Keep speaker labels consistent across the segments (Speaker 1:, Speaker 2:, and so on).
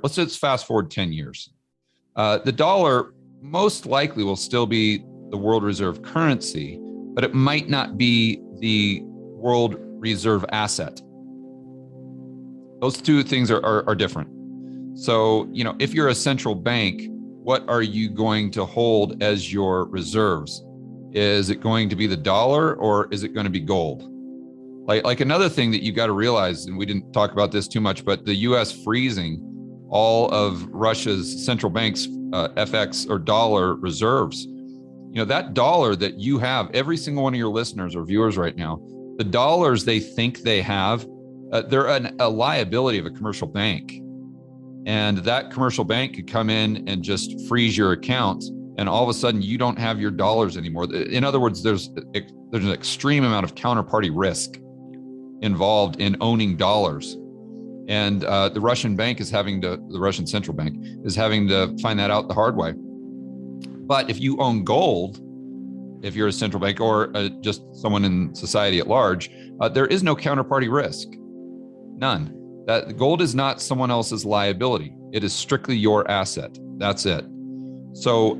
Speaker 1: let's just fast forward 10 years. The dollar most likely will still be the world reserve currency, but it might not be the world reserve asset. Those two things are different. So, if you're a central bank, what are you going to hold as your reserves? Is it going to be the dollar or is it going to be gold? Like another thing that you got to realize, and we didn't talk about this too much, but the US freezing all of Russia's central bank's FX or dollar reserves. That dollar that you have, every single one of your listeners or viewers right now, the dollars they think they have, they're a liability of a commercial bank. And that commercial bank could come in and just freeze your account, and all of a sudden you don't have your dollars anymore. In other words, there's an extreme amount of counterparty risk involved in owning dollars. And the Russian central bank is having to find that out the hard way. But if you own gold, if you're a central bank or just someone in society at large, there is no counterparty risk. None. That gold is not someone else's liability. It is strictly your asset. That's it. So,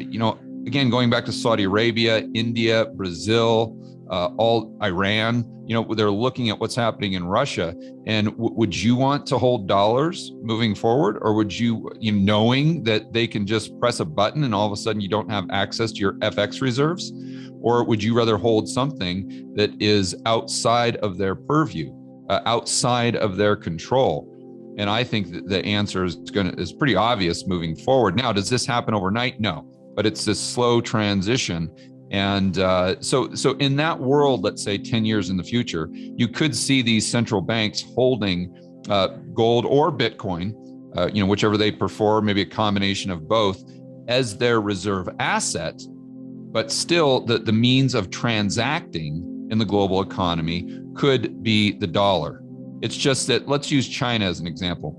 Speaker 1: again, going back to Saudi Arabia, India, Brazil, all Iran, they're looking at what's happening in Russia. And would you want to hold dollars moving forward? Or would you, knowing that they can just press a button and all of a sudden you don't have access to your FX reserves? Or would you rather hold something that is outside of their purview, outside of their control? And I think that the answer is pretty obvious moving forward. Now, does this happen overnight? No, but it's this slow transition. And so in that world, let's say 10 years in the future, you could see these central banks holding gold or Bitcoin, whichever they prefer, maybe a combination of both, as their reserve asset, but still the means of transacting in the global economy could be the dollar. It's just that, let's use China as an example.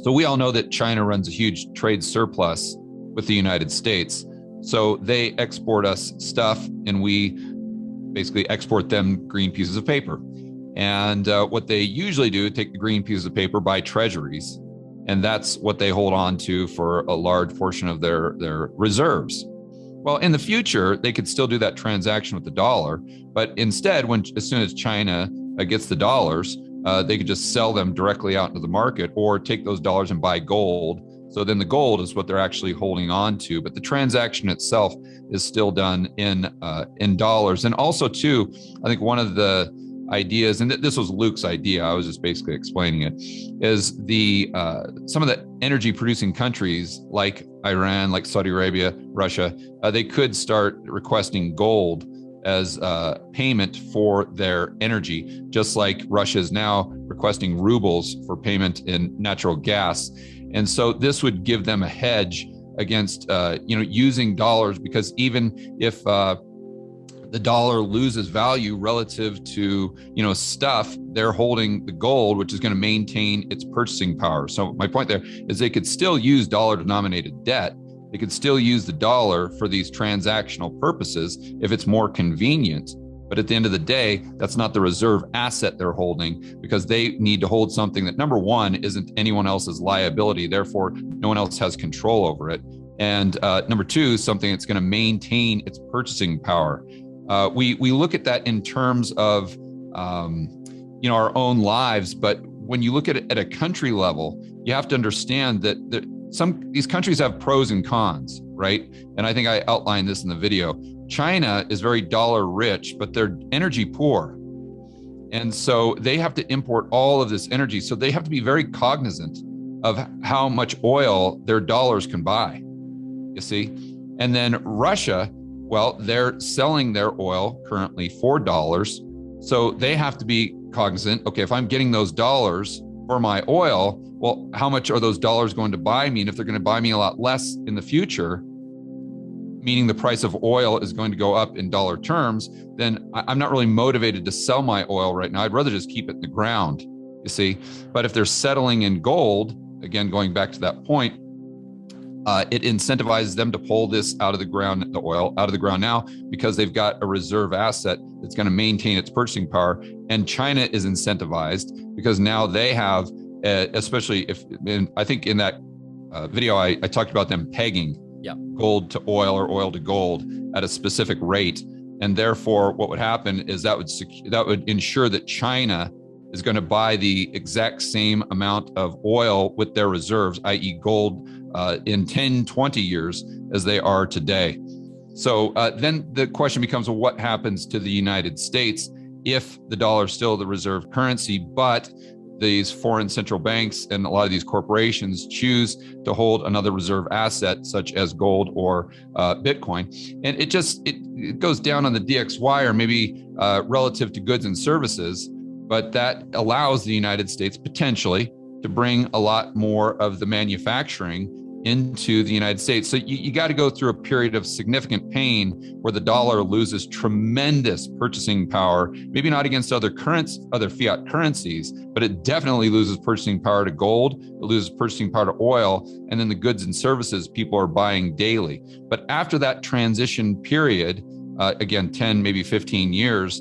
Speaker 1: So we all know that China runs a huge trade surplus with the United States. So they export us stuff and we basically export them green pieces of paper. And what they usually do, take the green pieces of paper, buy treasuries, and that's what they hold on to for a large portion of their reserves. Well, in the future, they could still do that transaction with the dollar, but instead, as soon as China gets the dollars, they could just sell them directly out into the market or take those dollars and buy gold. So then the gold is what they're actually holding on to, but the transaction itself is still done in dollars. And also, too, I think one of the ideas, and this was Luke's idea, I was just basically explaining it, is some of the energy producing countries like Iran, like Saudi Arabia, Russia, they could start requesting gold as payment for their energy, just like Russia is now requesting rubles for payment in natural gas. And so this would give them a hedge against, using dollars, because even if the dollar loses value relative to, stuff, they're holding the gold, which is going to maintain its purchasing power. So my point there is they could still use dollar denominated debt. They could still use the dollar for these transactional purposes if it's more convenient. But at the end of the day, that's not the reserve asset they're holding, because they need to hold something that, number one, isn't anyone else's liability. Therefore, no one else has control over it. And number two, something that's going to maintain its purchasing power. We look at that in terms of our own lives, but when you look at it at a country level, you have to understand that these countries have pros and cons, right? And I think I outlined this in the video. China is very dollar rich, but they're energy poor. And so they have to import all of this energy. So they have to be very cognizant of how much oil their dollars can buy, you see? And then Russia, well, they're selling their oil currently for dollars. So they have to be cognizant, okay, if I'm getting those dollars for my oil, well, how much are those dollars going to buy me? And if they're going to buy me a lot less in the future, meaning the price of oil is going to go up in dollar terms, then I'm not really motivated to sell my oil right now. I'd rather just keep it in the ground, you see. But if they're settling in gold, again, going back to that point, it incentivizes them to pull this out of the ground, the oil out of the ground now, because they've got a reserve asset that's going to maintain its purchasing power. And China is incentivized because now they have especially if, and I think in that video, I talked about them pegging gold to oil or oil to gold at a specific rate. And therefore, what would happen is that would ensure that China is going to buy the exact same amount of oil with their reserves, i.e. gold, in 10, 20 years as they are today. So then the question becomes, well, what happens to the United States if the dollar is still the reserve currency, but these foreign central banks and a lot of these corporations choose to hold another reserve asset such as gold or Bitcoin? And it goes down on the DXY, or maybe relative to goods and services, but that allows the United States potentially to bring a lot more of the manufacturing into the United States. So you got to go through a period of significant pain where the dollar loses tremendous purchasing power, maybe not against other fiat currencies, but it definitely loses purchasing power to gold, it loses purchasing power to oil, and then the goods and services people are buying daily. But after that transition period, again, 10, maybe 15 years,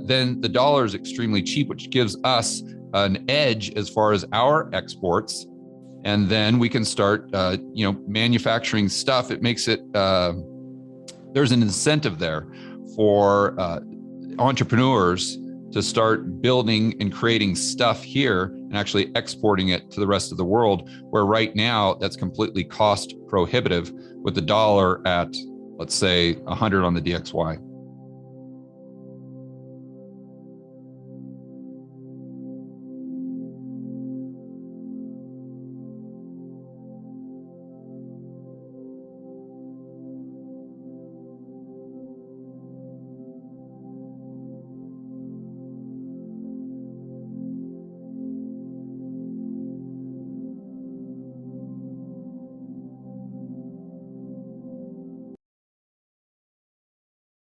Speaker 1: then the dollar is extremely cheap, which gives us an edge as far as our exports. And then we can start, manufacturing stuff. It makes it, there's an incentive there for entrepreneurs to start building and creating stuff here and actually exporting it to the rest of the world, where right now that's completely cost prohibitive with the dollar at, let's say, 100 on the DXY.